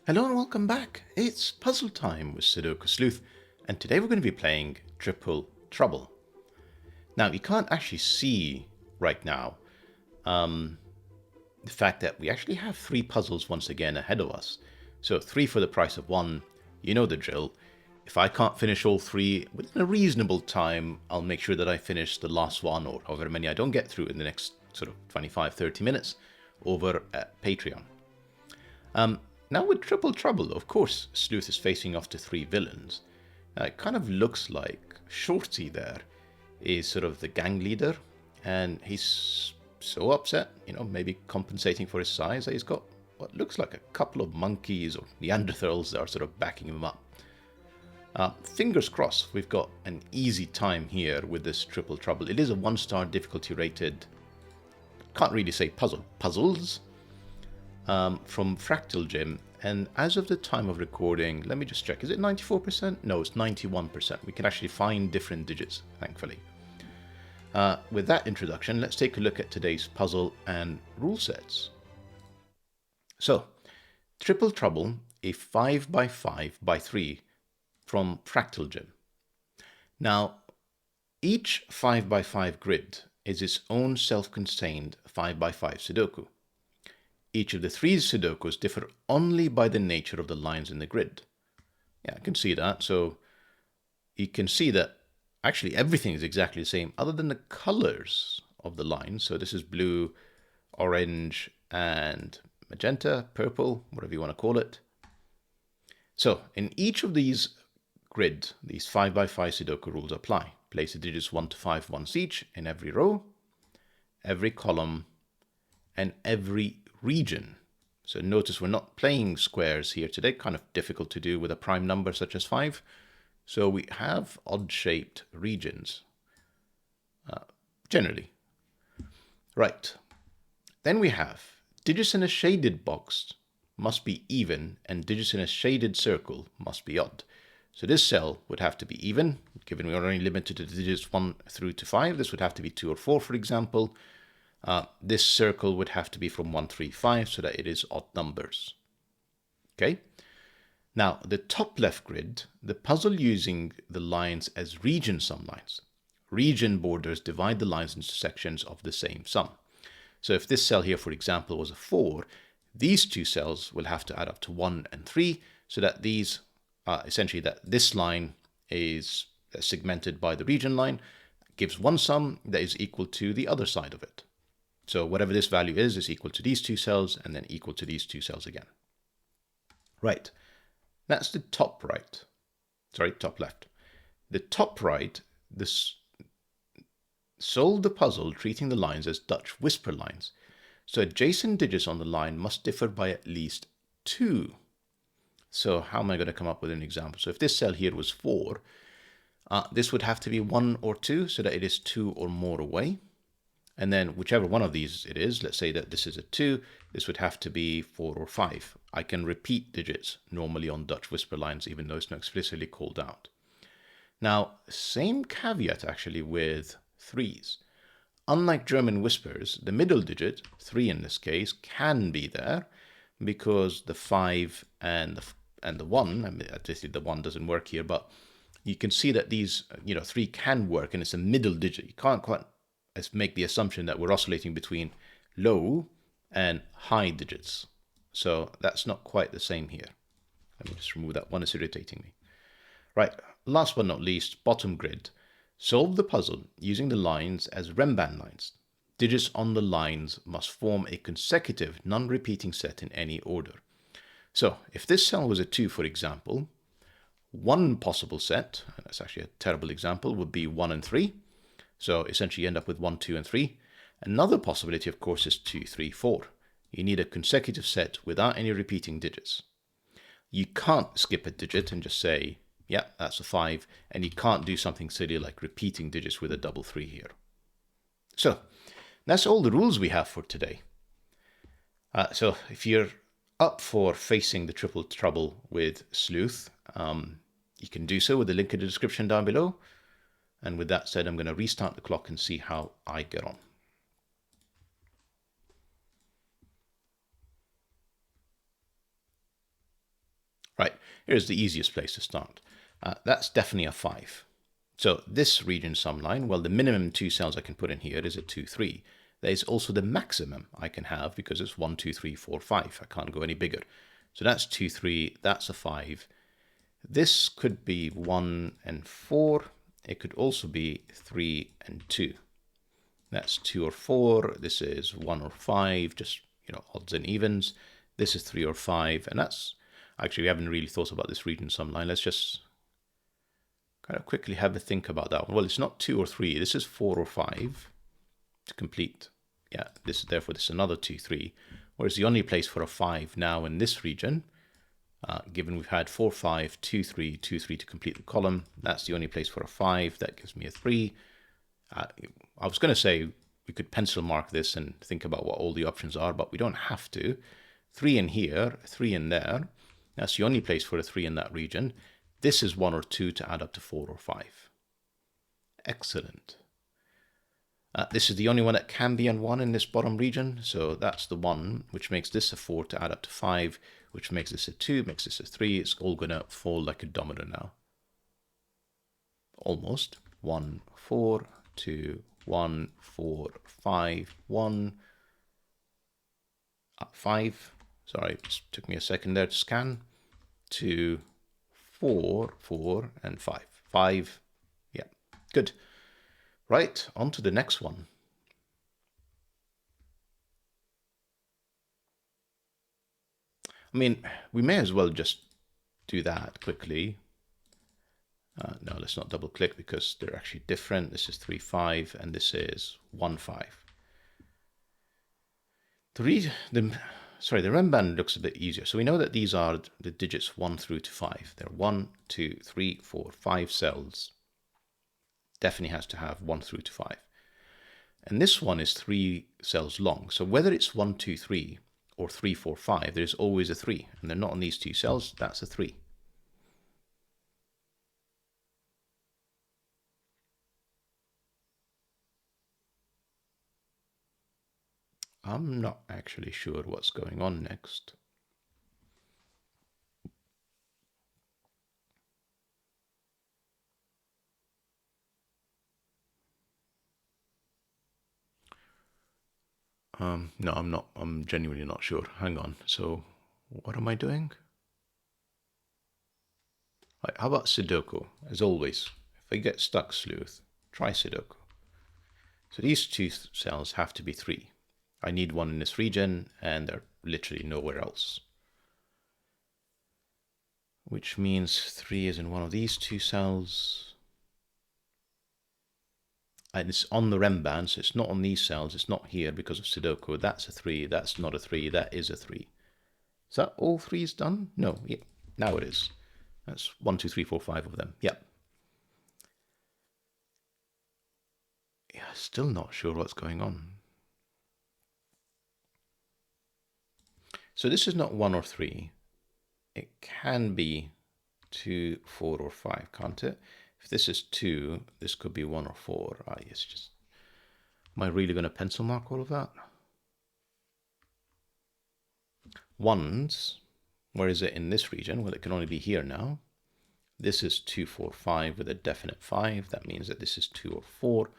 Hello and welcome back. It's puzzle time with Sudoku Sleuth, and today we're going to be playing Triple Trouble. Now, you can't actually see right now the fact that we actually have three puzzles once again ahead of us. So 3 for the price of 1, you know the drill. If I can't finish all 3 within a reasonable time, I'll make sure that I finish the last one or however many I don't get through in the next sort of 25-30 minutes over at Patreon. Now with Triple Trouble, of course, Sleuth is facing off to 3 villains. It kind of looks like Shorty there is sort of the gang leader, and he's so upset, maybe compensating for his size, that he's got what looks like a couple of monkeys or Neanderthals that are sort of backing him up. Fingers crossed, we've got an easy time here with this Triple Trouble. It is a 1-star difficulty rated, can't really say puzzles, from FractalJim, and as of the time of recording, let me just check, is it 94%? No, it's 91%. We can actually find different digits, thankfully. With that introduction, let's take a look at today's puzzle and rule sets. So, Triple Trouble, a 5x5x3 from FractalJim. Now, each 5x5 grid is its own self-contained 5x5 Sudoku. Each of the 3 Sudokus differ only by the nature of the lines in the grid. Yeah, I can see that. So you can see that actually everything is exactly the same other than the colors of the lines. So this is blue, orange, and magenta, purple, whatever you want to call it. So in each of these grid, these 5x5 Sudoku rules apply. Place the digits 1 to 5 once each in every row, every column, and every region. So notice we're not playing squares here today, kind of difficult to do with a prime number such as 5. So we have odd-shaped regions, generally. Right. Then we have digits in a shaded box must be even, and digits in a shaded circle must be odd. So this cell would have to be even, given we are only limited to the digits 1 through to 5. This would have to be 2 or 4, for example. This circle would have to be from 1, 3, 5, so that it is odd numbers. Okay. Now, the top left grid, the puzzle using the lines as region sum lines. Region borders divide the lines into sections of the same sum. So if this cell here, for example, was a 4, these 2 cells will have to add up to 1 and 3, so that these, essentially that this line is segmented by the region line, gives one sum that is equal to the other side of it. So whatever this value is equal to these 2 cells and then equal to these 2 cells again. Right, that's the top right. Sorry, top left. The top right, solve the puzzle treating the lines as Dutch whisper lines. So adjacent digits on the line must differ by at least 2. So how am I going to come up with an example? So if this cell here was 4, this would have to be 1 or 2, so that it is 2 or more away. And then whichever one of these it is, let's say that this is a 2, this would have to be 4 or 5. I can repeat digits normally on Dutch whisper lines, even though it's not explicitly called out. Now, same caveat actually with 3s. Unlike German whispers, the middle digit, 3 in this case, can be there because the 5 and the 1, I mean, obviously the 1 doesn't work here, but you can see that these, 3 can work, and it's a middle digit. You can't quite make the assumption that we're oscillating between low and high digits. So that's not quite the same here. Let me just remove that one, it's irritating me. Right, last but not least, bottom grid. Solve the puzzle using the lines as Rembrandt lines. Digits on the lines must form a consecutive, non-repeating set in any order. So if this cell was a 2, for example, one possible set, and that's actually a terrible example, would be 1 and 3. So essentially you end up with 1, 2, and 3. Another possibility, of course, is 2, 3, 4. You need a consecutive set without any repeating digits. You can't skip a digit and just say, yeah, that's a 5, and you can't do something silly like repeating digits with a double 3 here. So that's all the rules we have for today. So if you're up for facing the Triple Trouble with Sleuth, you can do so with the link in the description down below. And with that said, I'm going to restart the clock and see how I get on. Here's the easiest place to start. That's definitely a 5. So this region sum line, well, the minimum 2 cells I can put in here is a 2, 3. There is also the maximum I can have because it's 1, 2, 3, 4, 5. I can't go any bigger. So that's 2, 3, that's a 5. This could be 1 and 4. It could also be 3 and 2. That's 2 or 4. This is 1 or 5, just, odds and evens. This is 3 or 5. And that's, actually, we haven't really thought about this region sum line. Let's just kind of quickly have a think about that one. Well, it's not 2 or 3. This is 4 or 5 to complete. Yeah, therefore this is another 2, 3. Whereas the only place for a 5 now in this region, given we've had 4, 5, 2, 3, 2, 3 to complete the column, that's the only place for a 5. That gives me a 3. I was going to say we could pencil mark this and think about what all the options are, but we don't have to. 3 in here, 3 in there. That's the only place for a 3 in that region. This is 1 or 2 to add up to 4 or 5. Excellent. This is the only one that can be on 1 in this bottom region. So that's the 1, which makes this a 4 to add up to 5, which makes this a 2, makes this a 3. It's all going to fall like a domino now. Almost. 1, 4, 2, 1, 4, 5, 1, 5. Sorry, it took me a second there to scan. 2, 4, 4, and 5. 5. Yeah, good. Right, on to the next one. I mean, we may as well just do that quickly. No, let's not double click because they're actually different. This is 3, 5, and this is 1, 5. The rem band looks a bit easier. So we know that these are the digits 1 through to 5. They're 1, 2, 3, 4, 5 cells. Definitely has to have 1 through to 5. And this one is 3 cells long. So whether it's 1, 2, 3 or 3, 4, 5, there's always a 3. And they're not on these 2 cells, that's a 3. I'm not actually sure what's going on next. No, I'm not. I'm genuinely not sure. Hang on. So what am I doing? Right, how about Sudoku? As always, if I get stuck, Sleuth, try Sudoku. So these 2 cells have to be 3. I need 1 in this region, and they're literally nowhere else. Which means 3 is in one of these 2 cells. And it's on the rem band, so it's not on these cells. It's not here because of Sudoku. That's a 3. That's not a 3. That is a 3. Is that all 3's done? No. Yeah, now it is. That's 1, 2, 3, 4, 5 of them. Yep. Yeah, still not sure what's going on. So this is not 1 or 3. It can be 2, 4, or 5, can't it? If this is 2, this could be 1 or 4. It's just... Am I really going to pencil mark all of that? 1s, where is it in this region? Well, it can only be here now. This is 2, 4, 5 with a definite 5. That means that this is 2 or 4.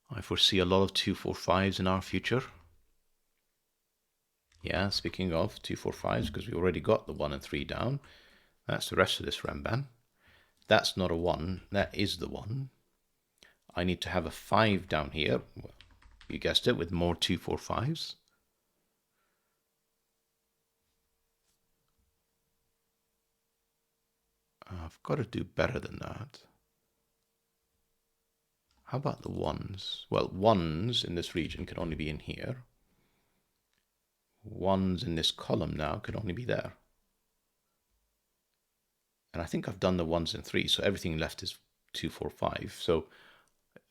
I foresee a lot of 2, 4, 5s in our future. Yeah, speaking of 2, 4, 5s, because we already got the 1 and 3 down. That's the rest of this Ramban. That's not a 1. That is the 1. I need to have a 5 down here. Well, you guessed it, with more 2, 4, 5s. I've got to do better than that. How about the 1s? Well, 1s in this region can only be in here. 1s in this column now could only be there. And I think I've done the 1s and 3s, so everything left is 2, 4, 5. So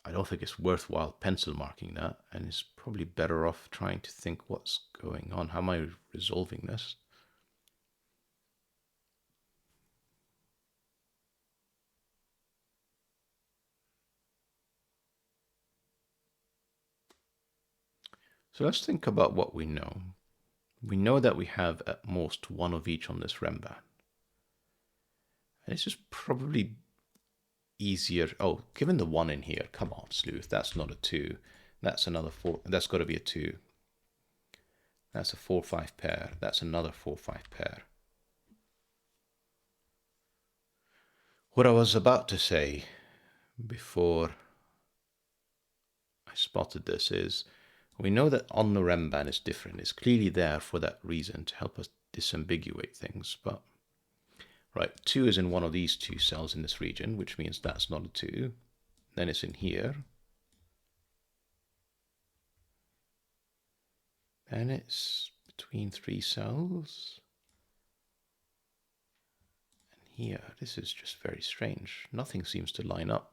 I don't think it's worthwhile pencil marking that, and it's probably better off trying to think what's going on. How am I resolving this? So let's think about what we know. We know that we have at most 1 of each on this Remban. And it's just probably easier. Oh, given the 1 in here, come on, Sleuth, that's not a 2. That's another 4. That's got to be a 2. That's a 4-5 pair. That's another 4-5 pair. What I was about to say before I spotted this is we know that on the Remban is different. It's clearly there for that reason, to help us disambiguate things. But right, 2 is in one of these 2 cells in this region, which means that's not a 2. Then it's in here. And it's between 3 cells. And here, this is just very strange. Nothing seems to line up.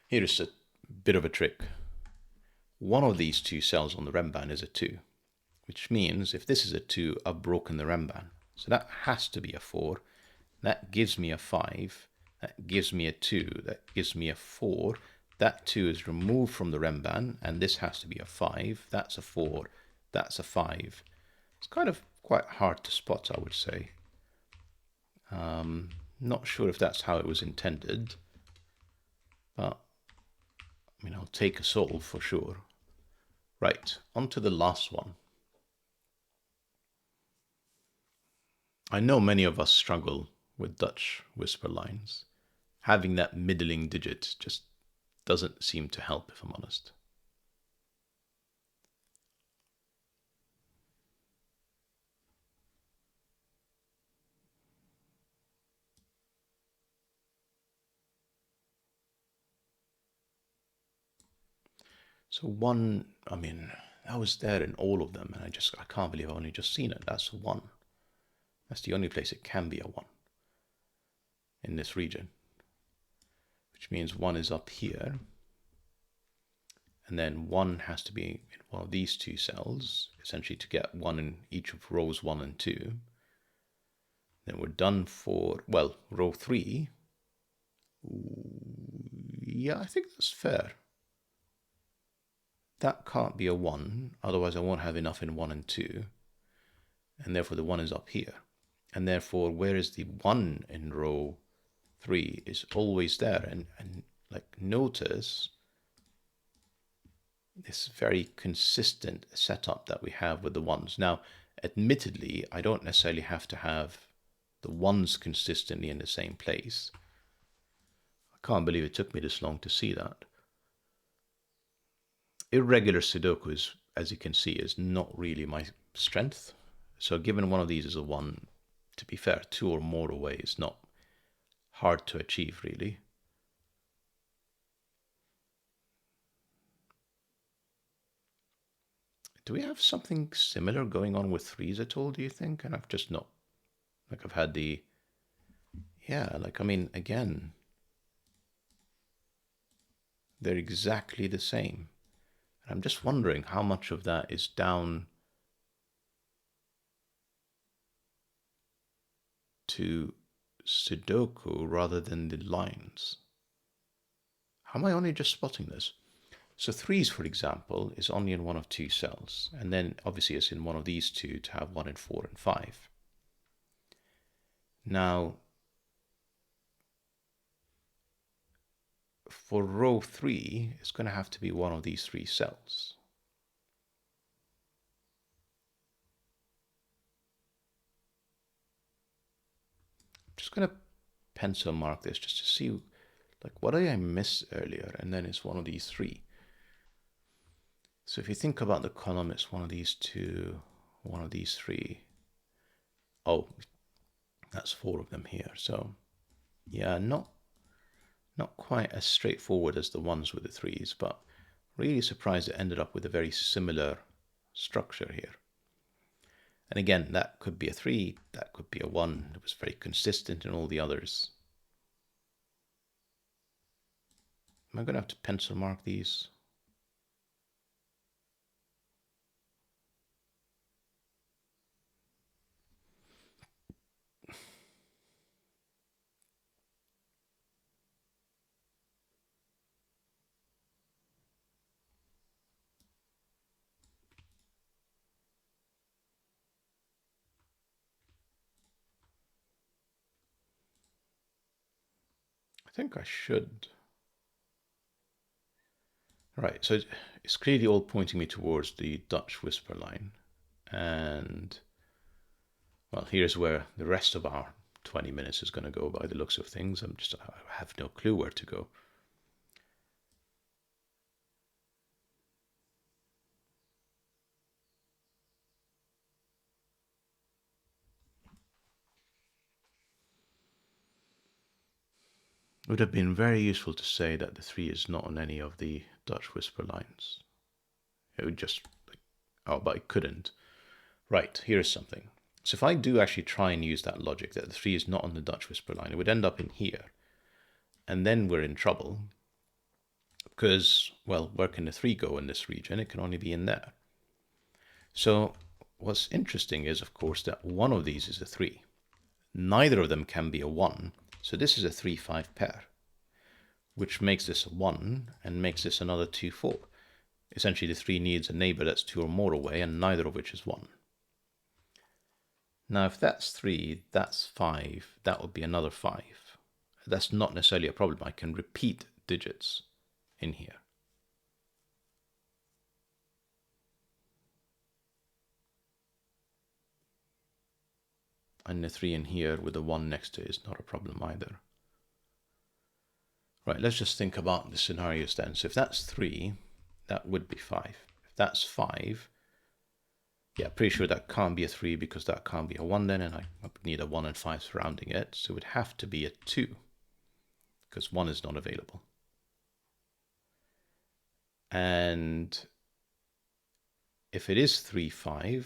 Here is a bit of a trick. One of these 2 cells on the Remban is a 2, which means if this is a 2, I've broken the Remban. So that has to be a 4. That gives me a 5. That gives me a 2. That gives me a 4. That 2 is removed from the Remban, and this has to be a 5. That's a 4. That's a 5. It's kind of quite hard to spot, I would say. Not sure if that's how it was intended, but I mean, I'll take a solve for sure. Right, on to the last one. I know many of us struggle with Dutch whisper lines. Having that middling digit just doesn't seem to help, if I'm honest. So 1, I mean, that was there in all of them, and I can't believe I've only just seen it. That's a 1. That's the only place it can be a 1 in this region, which means 1 is up here. And then 1 has to be in one of these 2 cells, essentially to get 1 in each of rows 1 and 2. Then we're done for, well, row 3. Yeah, I think that's fair. That can't be a 1, otherwise I won't have enough in 1 and 2. And therefore the 1 is up here. And therefore, where is the 1 in row 3 is always there. And like, notice this very consistent setup that we have with the 1s. Now, admittedly, I don't necessarily have to have the 1s consistently in the same place. I can't believe it took me this long to see that. Irregular Sudokus, as you can see, is not really my strength. So given one of these is a 1, to be fair, 2 or more away is not hard to achieve, really. Do we have something similar going on with 3s at all, do you think? And I've just not, like, I've had the, yeah, like, I mean, again, they're exactly the same. And I'm just wondering how much of that is down to Sudoku rather than the lines. How am I only just spotting this? So 3s, for example, is only in one of 2 cells. And then obviously it's in one of these 2 to have 1 in 4 and 5. Now, for row 3, it's going to have to be one of these 3 cells. I'm just going to pencil mark this just to see, like, what did I miss earlier? And then it's one of these 3. So if you think about the column, it's one of these 2, one of these 3. Oh, that's 4 of them here. So yeah, not quite as straightforward as the ones with the 3s, but really surprised it ended up with a very similar structure here. And again, that could be a 3, that could be a 1. It was very consistent in all the others. Am I going to have to pencil mark these? think I should. Right, so it's clearly all pointing me towards the Dutch whisper line. And, well, here's where the rest of our 20 minutes is going to go by the looks of things. I have no clue where to go. It would have been very useful to say that the 3 is not on any of the Dutch whisper lines. It would just, oh, but I couldn't. Right, here's something. So if I do actually try and use that logic that the 3 is not on the Dutch whisper line, it would end up in here. And then we're in trouble because, well, where can the 3 go in this region? It can only be in there. So what's interesting is, of course, that one of these is a 3. Neither of them can be a 1. So this is a 3-5 pair, which makes this a 1 and makes this another 2-4. Essentially, the 3 needs a neighbor that's 2 or more away, and neither of which is 1. Now, if that's 3, that's 5, that would be another 5. That's not necessarily a problem. I can repeat digits in here. And the 3 in here with the 1 next to it is not a problem either. Right, let's just think about the scenarios then. So if that's 3, that would be 5. If that's 5, yeah, pretty sure that can't be a 3 because that can't be a 1 then, and I need a 1 and 5 surrounding it. So it would have to be a 2 because 1 is not available. And if it is 3-5,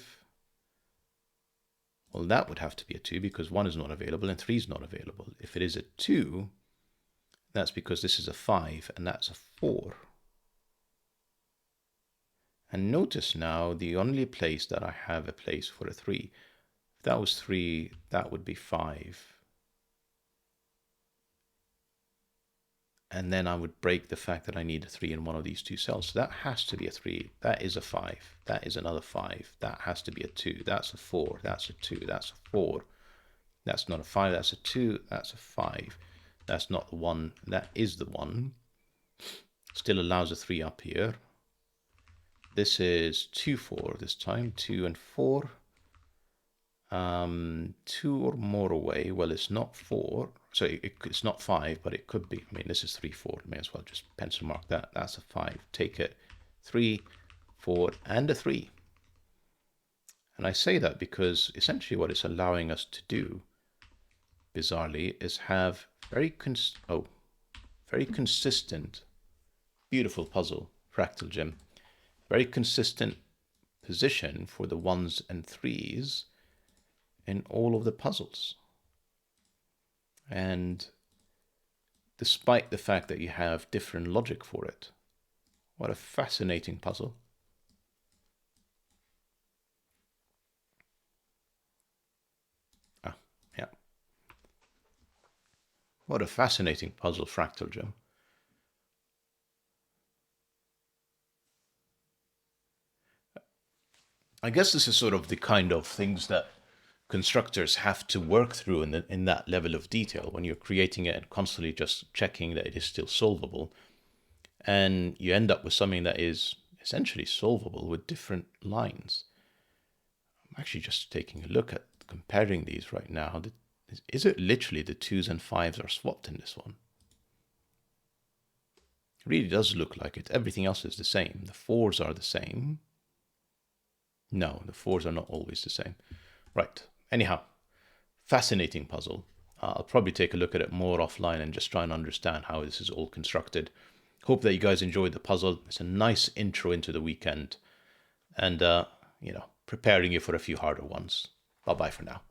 well, that would have to be a 2 because 1 is not available and 3 is not available. If it is a 2, that's because this is a 5 and that's a 4. And notice now the only place that I have a place for a 3. If that was 3, that would be 5. And then I would break the fact that I need a 3 in one of these 2 cells. So that has to be a 3. That is a 5. That is another 5. That has to be a 2. That's a 4. That's a 2. That's a 4. That's not a 5. That's a 2. That's a 5. That's not the 1. That is the 1. Still allows a 3 up here. This is 2, 4 this time. 2 and 4. 2 or more away. Well, it's not 4. So it's not 5, but it could be. I mean, this is 3, 4. May as well just pencil mark that. That's a 5. Take it. 3, 4, and a 3. And I say that because essentially what it's allowing us to do, bizarrely, is have very consistent, beautiful puzzle, FractalJim. Very consistent position for the 1s and 3s in all of the puzzles. And despite the fact that you have different logic for it, what a fascinating puzzle. Yeah. What a fascinating puzzle, FractalJim. I guess this is sort of the kind of things that constructors have to work through in that level of detail when you're creating it and constantly just checking that it is still solvable. And you end up with something that is essentially solvable with different lines. I'm actually just taking a look at comparing these right now. Is it literally the 2s and 5s are swapped in this one? It really does look like it. Everything else is the same. The 4s are the same. No, the 4s are not always the same. Right. Anyhow, fascinating puzzle. I'll probably take a look at it more offline and just try and understand how this is all constructed. Hope that you guys enjoyed the puzzle. It's a nice intro into the weekend and, preparing you for a few harder ones. Bye-bye for now.